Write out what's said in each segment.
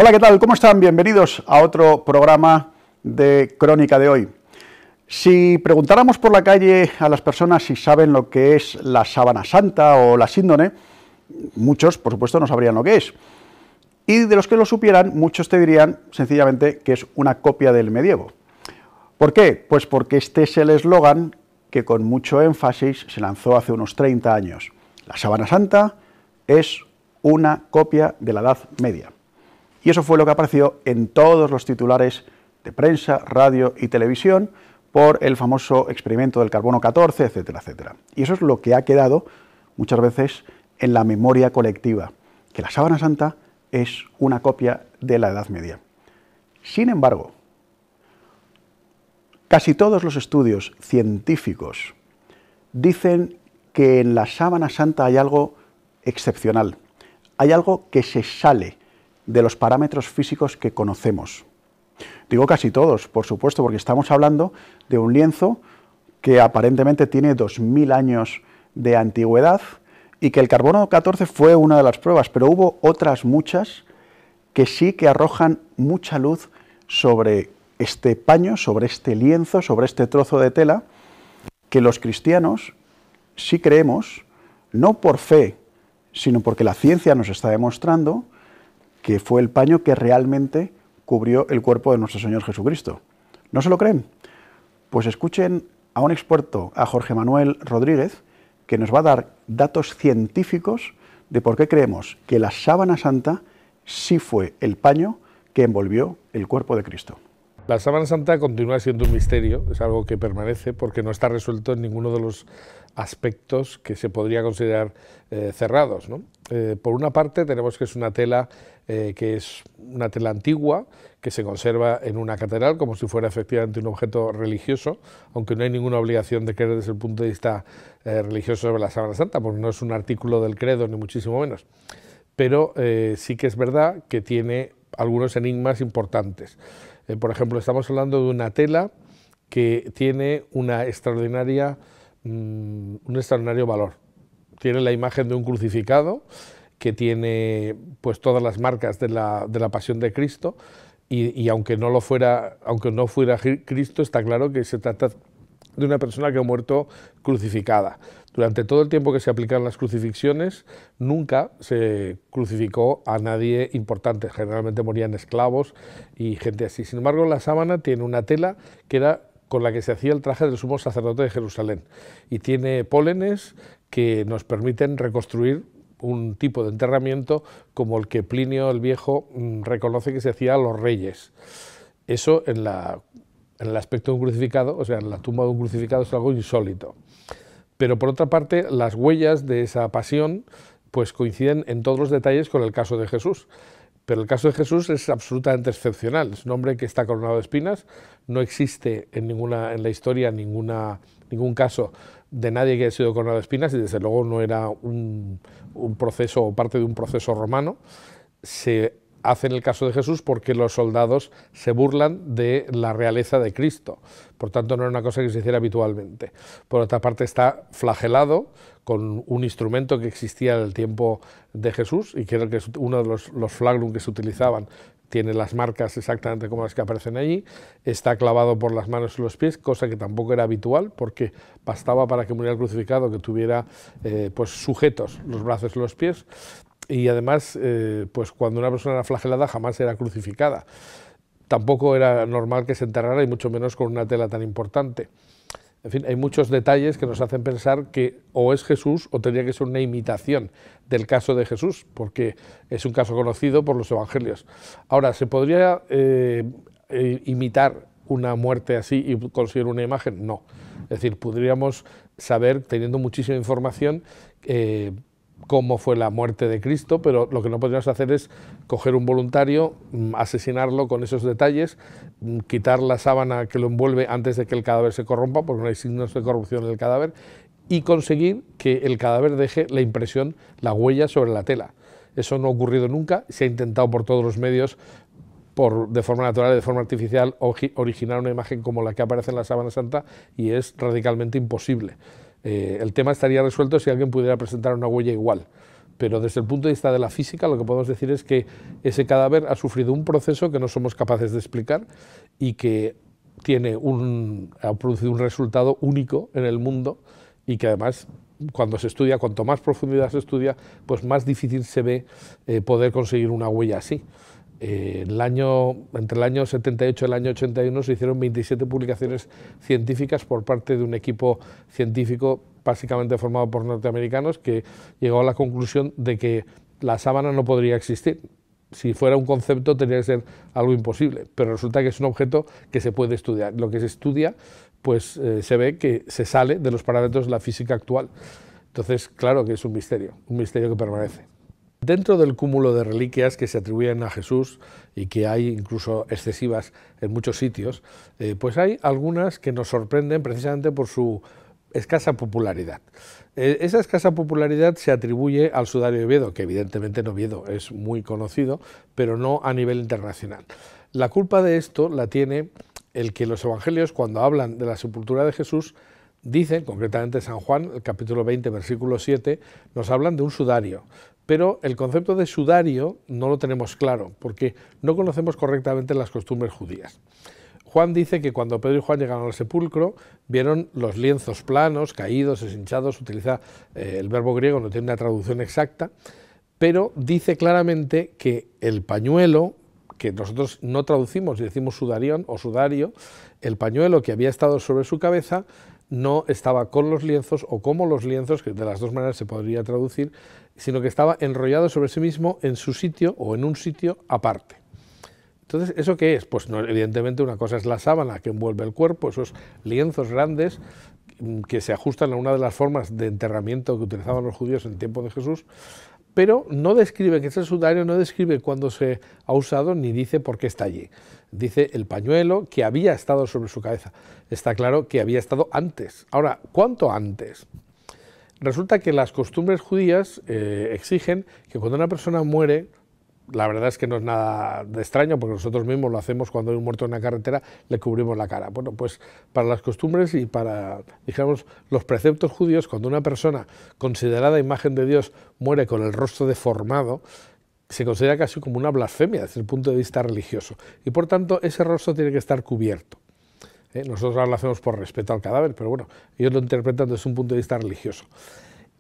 Hola, ¿qué tal? ¿Cómo están? Bienvenidos a otro programa de Crónica de hoy. Si preguntáramos por la calle a las personas si saben lo que es la sábana santa o la síndone, muchos, por supuesto, no sabrían lo que es. Y de los que lo supieran, muchos te dirían sencillamente que es una copia del medievo. ¿Por qué? Pues porque este es el eslogan que con mucho énfasis se lanzó hace unos 30 años. La sábana santa es una copia de la Edad Media. Y eso fue lo que apareció en todos los titulares de prensa, radio y televisión por el famoso experimento del carbono 14, etcétera, etcétera. Y eso es lo que ha quedado muchas veces en la memoria colectiva, que la sábana santa es una copia de la Edad Media. Sin embargo, casi todos los estudios científicos dicen que en la sábana santa hay algo excepcional, hay algo que se sale de los parámetros físicos que conocemos. Digo casi todos, por supuesto, porque estamos hablando de un lienzo que aparentemente tiene 2000 años de antigüedad y que el carbono 14 fue una de las pruebas, pero hubo otras muchas que sí que arrojan mucha luz sobre este paño, sobre este lienzo, sobre este trozo de tela, que los cristianos sí creemos, no por fe, sino porque la ciencia nos está demostrando que fue el paño que realmente cubrió el cuerpo de nuestro Señor Jesucristo. ¿No se lo creen? Pues escuchen a un experto, a Jorge Manuel Rodríguez, que nos va a dar datos científicos de por qué creemos que la sábana santa sí fue el paño que envolvió el cuerpo de Cristo. La sábana santa continúa siendo un misterio, es algo que permanece porque no está resuelto en ninguno de los aspectos que se podría considerar cerrados, ¿no? Por una parte tenemos que es una tela que es una tela antigua, que se conserva en una catedral como si fuera efectivamente un objeto religioso, aunque no hay ninguna obligación de creer desde el punto de vista religioso sobre la sábana santa, porque no es un artículo del credo ni muchísimo menos. Pero sí que es verdad que tiene algunos enigmas importantes. Por ejemplo, estamos hablando de una tela que tiene un extraordinario valor. Tiene la imagen de un crucificado que tiene pues todas las marcas de la pasión de Cristo y aunque no fuera Cristo, está claro que se trata de una persona que ha muerto crucificada. Durante todo el tiempo que se aplicaron las crucifixiones, nunca se crucificó a nadie importante. Generalmente morían esclavos y gente así. Sin embargo, la sábana tiene una tela que era con la que se hacía el traje del sumo sacerdote de Jerusalén y tiene pólenes que nos permiten reconstruir un tipo de enterramiento como el que Plinio el Viejo reconoce que se hacía a los reyes. Eso en el aspecto de un crucificado, o sea, en la tumba de un crucificado, es algo insólito. Pero por otra parte, las huellas de esa pasión pues coinciden en todos los detalles con el caso de Jesús. Pero el caso de Jesús es absolutamente excepcional. Es un hombre que está coronado de espinas. No existe en la historia ningún caso de nadie que haya sido coronado de espinas y desde luego no era un proceso o parte de un proceso romano. Se hace en el caso de Jesús porque los soldados se burlan de la realeza de Cristo. Por tanto, no era una cosa que se hiciera habitualmente. Por otra parte, está flagelado con un instrumento que existía en el tiempo de Jesús y que era uno de los flagrum que se utilizaban. Tiene las marcas exactamente como las que aparecen allí, está clavado por las manos y los pies, cosa que tampoco era habitual porque bastaba para que muriera el crucificado que tuviera pues sujetos los brazos y los pies. Y además, pues cuando una persona era flagelada jamás era crucificada. Tampoco era normal que se enterrara y mucho menos con una tela tan importante. En fin, hay muchos detalles que nos hacen pensar que o es Jesús o tendría que ser una imitación del caso de Jesús, porque es un caso conocido por los evangelios. Ahora, ¿se podría imitar una muerte así y conseguir una imagen? No. Es decir, podríamos saber, teniendo muchísima información, cómo fue la muerte de Cristo, pero lo que no podríamos hacer es coger un voluntario, asesinarlo con esos detalles, quitar la sábana que lo envuelve antes de que el cadáver se corrompa, porque no hay signos de corrupción en el cadáver, y conseguir que el cadáver deje la impresión, la huella sobre la tela. Eso no ha ocurrido nunca, se ha intentado por todos los medios, de forma natural y de forma artificial, originar una imagen como la que aparece en la sábana santa y es radicalmente imposible. El tema estaría resuelto si alguien pudiera presentar una huella igual, pero desde el punto de vista de la física lo que podemos decir es que ese cadáver ha sufrido un proceso que no somos capaces de explicar y que ha producido un resultado único en el mundo y que además cuando se estudia, cuanto más profundidad se estudia, pues más difícil se ve poder conseguir una huella así. Entre el año 78 y el año 81 se hicieron 27 publicaciones científicas por parte de un equipo científico básicamente formado por norteamericanos que llegó a la conclusión de que la sábana no podría existir. Si fuera un concepto tendría que ser algo imposible, pero resulta que es un objeto que se puede estudiar. Lo que se estudia, pues se ve que se sale de los parámetros de la física actual. Entonces, claro que es un misterio que permanece. Dentro del cúmulo de reliquias que se atribuyen a Jesús y que hay incluso excesivas en muchos sitios, pues hay algunas que nos sorprenden precisamente por su escasa popularidad. Esa escasa popularidad se atribuye al sudario de Oviedo, que evidentemente en Oviedo es muy conocido, pero no a nivel internacional. La culpa de esto la tiene el que los evangelios, cuando hablan de la sepultura de Jesús, dicen, concretamente San Juan, el capítulo 20, versículo 7, nos hablan de un sudario. Pero el concepto de sudario no lo tenemos claro, porque no conocemos correctamente las costumbres judías. Juan dice que cuando Pedro y Juan llegaron al sepulcro, vieron los lienzos planos, caídos, deshinchados, utiliza el verbo griego, no tiene una traducción exacta, pero dice claramente que el pañuelo, que nosotros no traducimos y decimos sudarión o sudario, el pañuelo que había estado sobre su cabeza no estaba con los lienzos o como los lienzos, que de las dos maneras se podría traducir, sino que estaba enrollado sobre sí mismo en su sitio o en un sitio aparte. Entonces, ¿eso qué es? Pues no, evidentemente una cosa es la sábana que envuelve el cuerpo, esos lienzos grandes que se ajustan a una de las formas de enterramiento que utilizaban los judíos en el tiempo de Jesús, pero no describe que ese sudario, no describe cuándo se ha usado ni dice por qué está allí. Dice el pañuelo que había estado sobre su cabeza. Está claro que había estado antes. Ahora, ¿cuánto antes? Resulta que las costumbres judías exigen que cuando una persona muere, la verdad es que no es nada de extraño, porque nosotros mismos lo hacemos cuando hay un muerto en una carretera, le cubrimos la cara. Bueno, pues para las costumbres y para, digamos, los preceptos judíos, cuando una persona considerada imagen de Dios muere con el rostro deformado, se considera casi como una blasfemia desde el punto de vista religioso. Y por tanto, ese rostro tiene que estar cubierto. Nosotros ahora lo hacemos por respeto al cadáver, pero bueno, ellos lo interpretan desde un punto de vista religioso.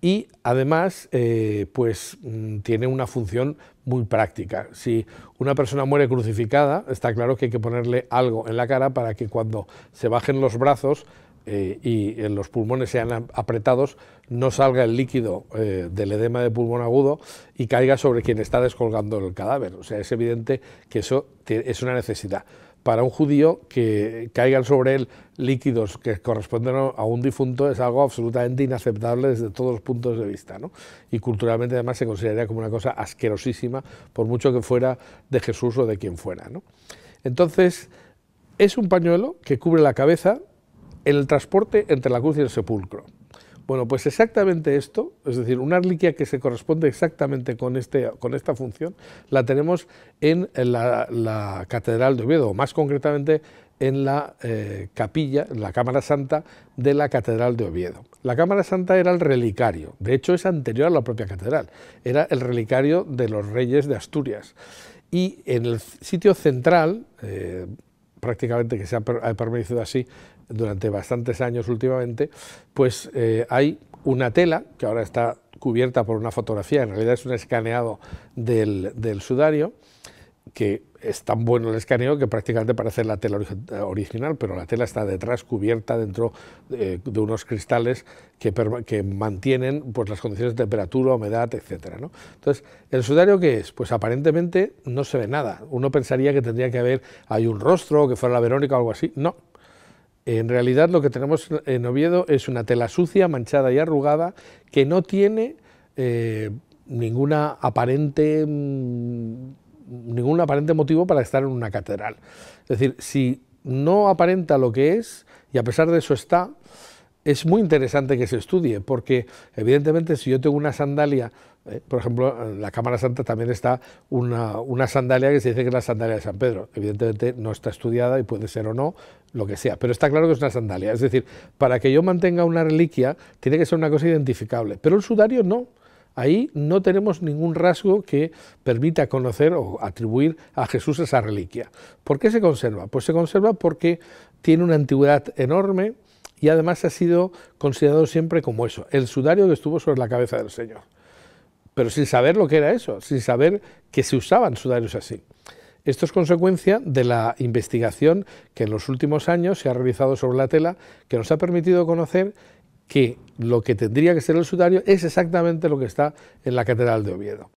Y además, tiene una función muy práctica. Si una persona muere crucificada, está claro que hay que ponerle algo en la cara para que cuando se bajen los brazos y los pulmones sean apretados, no salga el líquido del edema de pulmón agudo y caiga sobre quien está descolgando el cadáver. O sea, es evidente que eso es una necesidad. Para un judío que caigan sobre él líquidos que corresponden a un difunto es algo absolutamente inaceptable desde todos los puntos de vista, ¿no? Y culturalmente además se consideraría como una cosa asquerosísima, por mucho que fuera de Jesús o de quien fuera, ¿no? Entonces, es un pañuelo que cubre la cabeza en el transporte entre la cruz y el sepulcro. Bueno, pues exactamente esto, es decir, una reliquia que se corresponde exactamente con esta función, la tenemos en la Catedral de Oviedo, o más concretamente en la capilla, en la Cámara Santa de la Catedral de Oviedo. La Cámara Santa era el relicario, de hecho es anterior a la propia catedral, era el relicario de los reyes de Asturias. Y en el sitio central, prácticamente que se ha permanecido así durante bastantes años últimamente, pues hay una tela que ahora está cubierta por una fotografía, en realidad es un escaneado del sudario, que es tan bueno el escaneo que prácticamente parece la tela original, pero la tela está detrás cubierta dentro de unos cristales que mantienen pues, las condiciones de temperatura, humedad, etcétera, ¿no? Entonces, ¿el sudario qué es? Pues aparentemente no se ve nada. Uno pensaría que tendría que haber hay un rostro, que fuera la Verónica o algo así. No. En realidad lo que tenemos en Oviedo es una tela sucia, manchada y arrugada, que no tiene ningún aparente motivo para estar en una catedral. Es decir, si no aparenta lo que es, y a pesar de eso está, es muy interesante que se estudie, porque evidentemente si yo tengo una sandalia, por ejemplo, en la Cámara Santa también está una sandalia que se dice que es la sandalia de San Pedro. Evidentemente no está estudiada y puede ser o no, lo que sea, pero está claro que es una sandalia. Es decir, para que yo mantenga una reliquia, tiene que ser una cosa identificable, pero el sudario no. ahí no tenemos ningún rasgo que permita conocer o atribuir a Jesús esa reliquia. ¿Por qué se conserva? Pues se conserva porque tiene una antigüedad enorme y además ha sido considerado siempre como eso, el sudario que estuvo sobre la cabeza del Señor. Pero sin saber lo que era eso, sin saber que se usaban sudarios así. Esto es consecuencia de la investigación que en los últimos años se ha realizado sobre la tela, que nos ha permitido conocer que lo que tendría que ser el sudario es exactamente lo que está en la Catedral de Oviedo.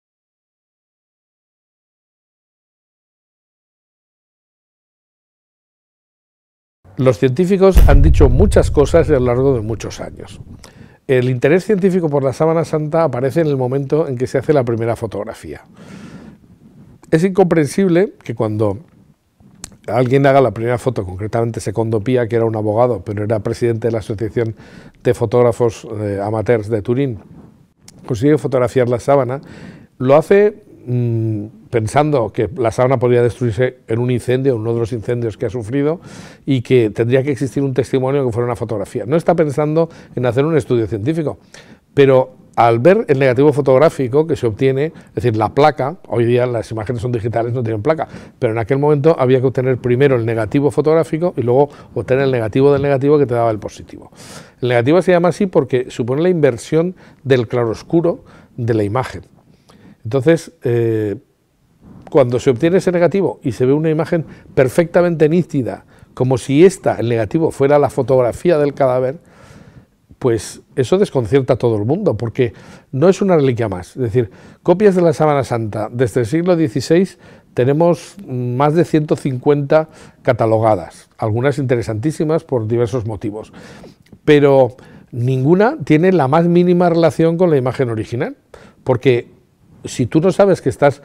Los científicos han dicho muchas cosas a lo largo de muchos años. El interés científico por la sábana santa aparece en el momento en que se hace la primera fotografía. Es incomprensible que cuando alguien haga la primera foto, concretamente Secondo Pia, que era un abogado, pero era presidente de la Asociación de Fotógrafos Amateurs de Turín, consigue fotografiar la sábana, lo hace pensando que la sábana podría destruirse en un incendio, en uno de los incendios que ha sufrido, y que tendría que existir un testimonio que fuera una fotografía. No está pensando en hacer un estudio científico, pero al ver el negativo fotográfico que se obtiene, es decir, la placa, hoy día las imágenes son digitales, no tienen placa, pero en aquel momento había que obtener primero el negativo fotográfico y luego obtener el negativo del negativo que te daba el positivo. El negativo se llama así porque supone la inversión del claroscuro de la imagen. Entonces, cuando se obtiene ese negativo y se ve una imagen perfectamente nítida, como si el negativo, fuera la fotografía del cadáver, pues eso desconcierta a todo el mundo, porque no es una reliquia más. Es decir, copias de la sábana santa desde el siglo XVI tenemos más de 150 catalogadas, algunas interesantísimas por diversos motivos, pero ninguna tiene la más mínima relación con la imagen original, porque si tú no sabes que estás,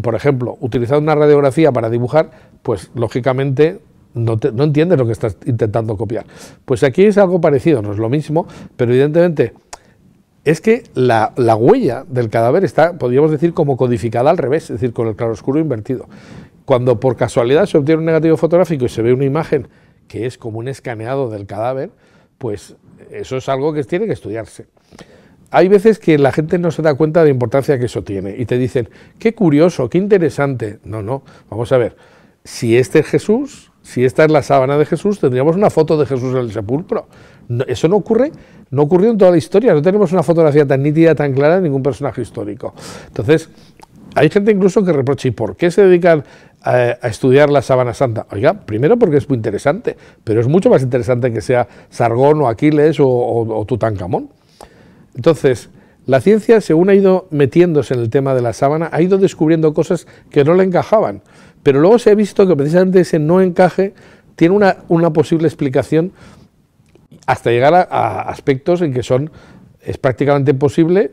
por ejemplo, utilizando una radiografía para dibujar, pues lógicamente no entiendes lo que estás intentando copiar. Pues aquí es algo parecido, no es lo mismo, pero evidentemente es que la huella del cadáver está, podríamos decir, como codificada al revés, es decir, con el claroscuro invertido. Cuando por casualidad se obtiene un negativo fotográfico y se ve una imagen que es como un escaneado del cadáver, pues eso es algo que tiene que estudiarse. Hay veces que la gente no se da cuenta de la importancia que eso tiene y te dicen, qué curioso, qué interesante. No, vamos a ver, si este es Jesús, si esta es la sábana de Jesús, tendríamos una foto de Jesús en el sepulcro. No, eso no ocurrió en toda la historia, no tenemos una fotografía tan nítida, tan clara de ningún personaje histórico. Entonces, hay gente incluso que reprocha, ¿y por qué se dedican a estudiar la sábana santa? Oiga, primero porque es muy interesante, pero es mucho más interesante que sea Sargón o Aquiles o Tutankamón. Entonces, la ciencia, según ha ido metiéndose en el tema de la sábana, ha ido descubriendo cosas que no le encajaban, pero luego se ha visto que precisamente ese no encaje tiene una posible explicación hasta llegar a aspectos en que es prácticamente imposible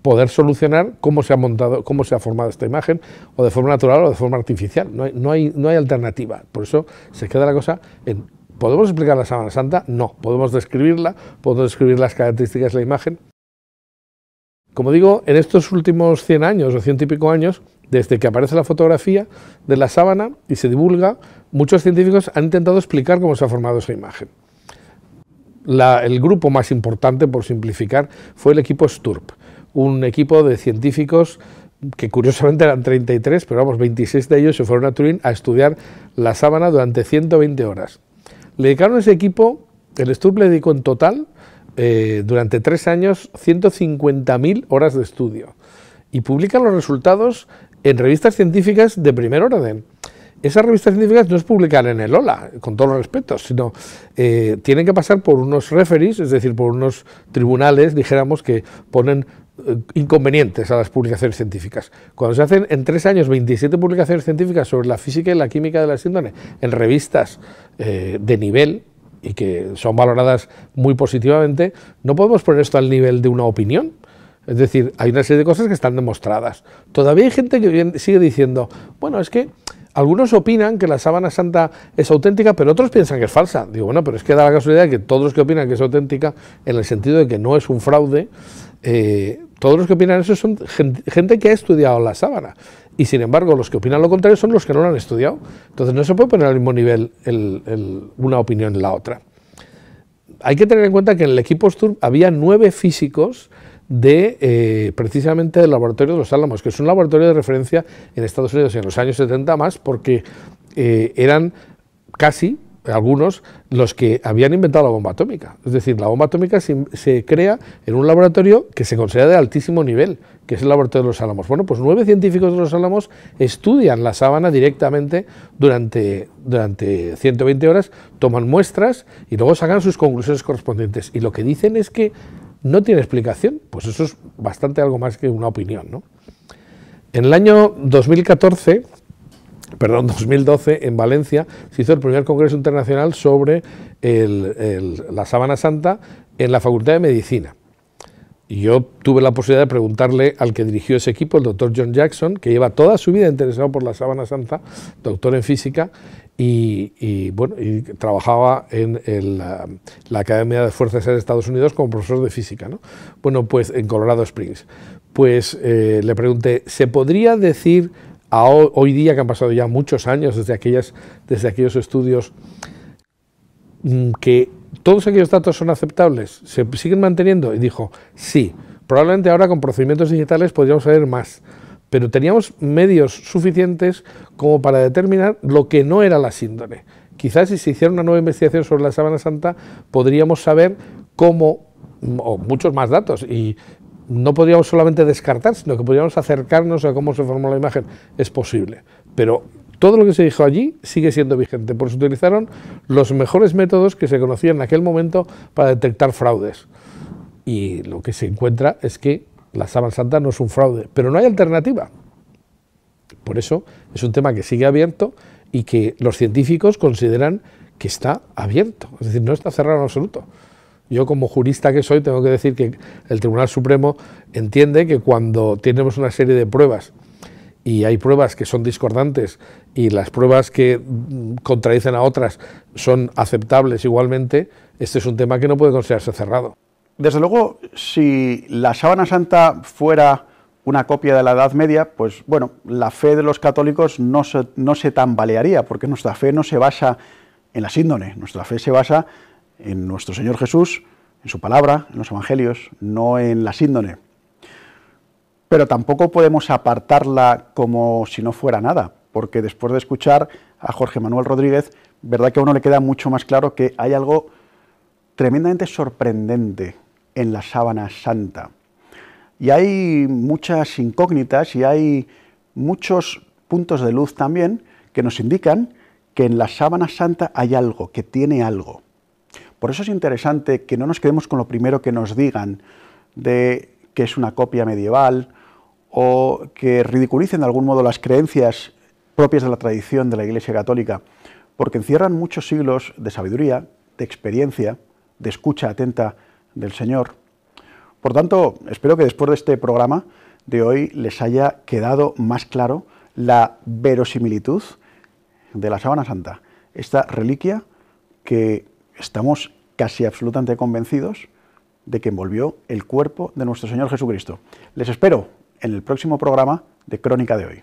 poder solucionar cómo se ha montado, cómo se ha formado esta imagen, o de forma natural o de forma artificial. No hay alternativa. Por eso se queda la cosa en, ¿podemos explicar la sábana santa? No. ¿Podemos describirla? ¿Podemos describir las características de la imagen? Como digo, en estos últimos 100 años o 100 y pico años, desde que aparece la fotografía de la sábana y se divulga, muchos científicos han intentado explicar cómo se ha formado esa imagen. El grupo más importante, por simplificar, fue el equipo Sturp, un equipo de científicos que curiosamente eran 33, pero vamos, 26 de ellos se fueron a Turín a estudiar la sábana durante 120 horas. Le dedicaron a ese equipo, el Sturp le dedicó en total, durante 3 años, 150.000 horas de estudio, y publican los resultados en revistas científicas de primer orden. Esas revistas científicas no es publicar en el Hola, con todos los respetos, sino tienen que pasar por unos referees, es decir, por unos tribunales, dijéramos, que ponen inconvenientes a las publicaciones científicas. Cuando se hacen en 3 años 27 publicaciones científicas sobre la física y la química de la síndrome en revistas de nivel y que son valoradas muy positivamente, no podemos poner esto al nivel de una opinión. Es decir, hay una serie de cosas que están demostradas. Todavía hay gente que sigue diciendo, bueno, es que algunos opinan que la sábana santa es auténtica, pero otros piensan que es falsa. Digo, bueno, pero es que da la casualidad de que todos los que opinan que es auténtica, en el sentido de que no es un fraude, todos los que opinan eso son gente que ha estudiado la sábana. Y sin embargo, los que opinan lo contrario son los que no lo han estudiado. Entonces no se puede poner al mismo nivel una opinión y la otra. Hay que tener en cuenta que en el equipo Sturp había 9 físicos de precisamente del laboratorio de Los Álamos, que es un laboratorio de referencia en Estados Unidos en los años 70 más, porque eran casi algunos los que habían inventado la bomba atómica. Es decir, la bomba atómica se crea en un laboratorio que se considera de altísimo nivel, que es el laboratorio de Los Álamos. Bueno, pues 9 científicos de Los Álamos estudian la sábana directamente durante 120 horas, toman muestras y luego sacan sus conclusiones correspondientes. Y lo que dicen es que no tiene explicación. Pues eso es bastante algo más que una opinión, ¿no? En el año 2012, en Valencia, se hizo el primer Congreso Internacional sobre la Sábana Santa en la Facultad de Medicina. Y yo tuve la posibilidad de preguntarle al que dirigió ese equipo, el doctor John Jackson, que lleva toda su vida interesado por la Sábana Santa, doctor en física, y trabajaba en la Academia de Fuerzas Aéreas de Estados Unidos como profesor de física, ¿no? Bueno, pues en Colorado Springs. Pues le pregunté, ¿se podría decir hoy día, que han pasado ya muchos años desde aquellos estudios, que todos aquellos datos son aceptables, se siguen manteniendo? Y dijo, sí, probablemente ahora con procedimientos digitales podríamos saber más, pero teníamos medios suficientes como para determinar lo que no era la síndrome. Quizás si se hiciera una nueva investigación sobre la Sábana Santa podríamos saber cómo, o muchos más datos, y no podríamos solamente descartar, sino que podríamos acercarnos a cómo se formó la imagen. Es posible, pero todo lo que se dijo allí sigue siendo vigente, porque se utilizaron los mejores métodos que se conocían en aquel momento para detectar fraudes. Y lo que se encuentra es que la Sábana Santa no es un fraude, pero no hay alternativa. Por eso es un tema que sigue abierto y que los científicos consideran que está abierto, es decir, no está cerrado en absoluto. Yo, como jurista que soy, tengo que decir que el Tribunal Supremo entiende que cuando tenemos una serie de pruebas y hay pruebas que son discordantes y las pruebas que contradicen a otras son aceptables igualmente, este es un tema que no puede considerarse cerrado. Desde luego, si la Sábana Santa fuera una copia de la Edad Media, pues bueno, la fe de los católicos no se tambalearía, porque nuestra fe no se basa en la síndrome, nuestra fe se basa en nuestro Señor Jesús, en su palabra, en los evangelios, no en la síndrome. Pero tampoco podemos apartarla como si no fuera nada, porque después de escuchar a Jorge Manuel Rodríguez, verdad que a uno le queda mucho más claro que hay algo tremendamente sorprendente en la Sábana Santa. Y hay muchas incógnitas y hay muchos puntos de luz también que nos indican que en la Sábana Santa hay algo, que tiene algo. Por eso es interesante que no nos quedemos con lo primero que nos digan de que es una copia medieval o que ridiculicen de algún modo las creencias propias de la tradición de la Iglesia Católica, porque encierran muchos siglos de sabiduría, de experiencia, de escucha atenta del Señor. Por tanto, espero que después de este programa de hoy les haya quedado más claro la verosimilitud de la Sábana Santa, esta reliquia que estamos casi absolutamente convencidos de que envolvió el cuerpo de nuestro Señor Jesucristo. Les espero en el próximo programa de Crónica de Hoy.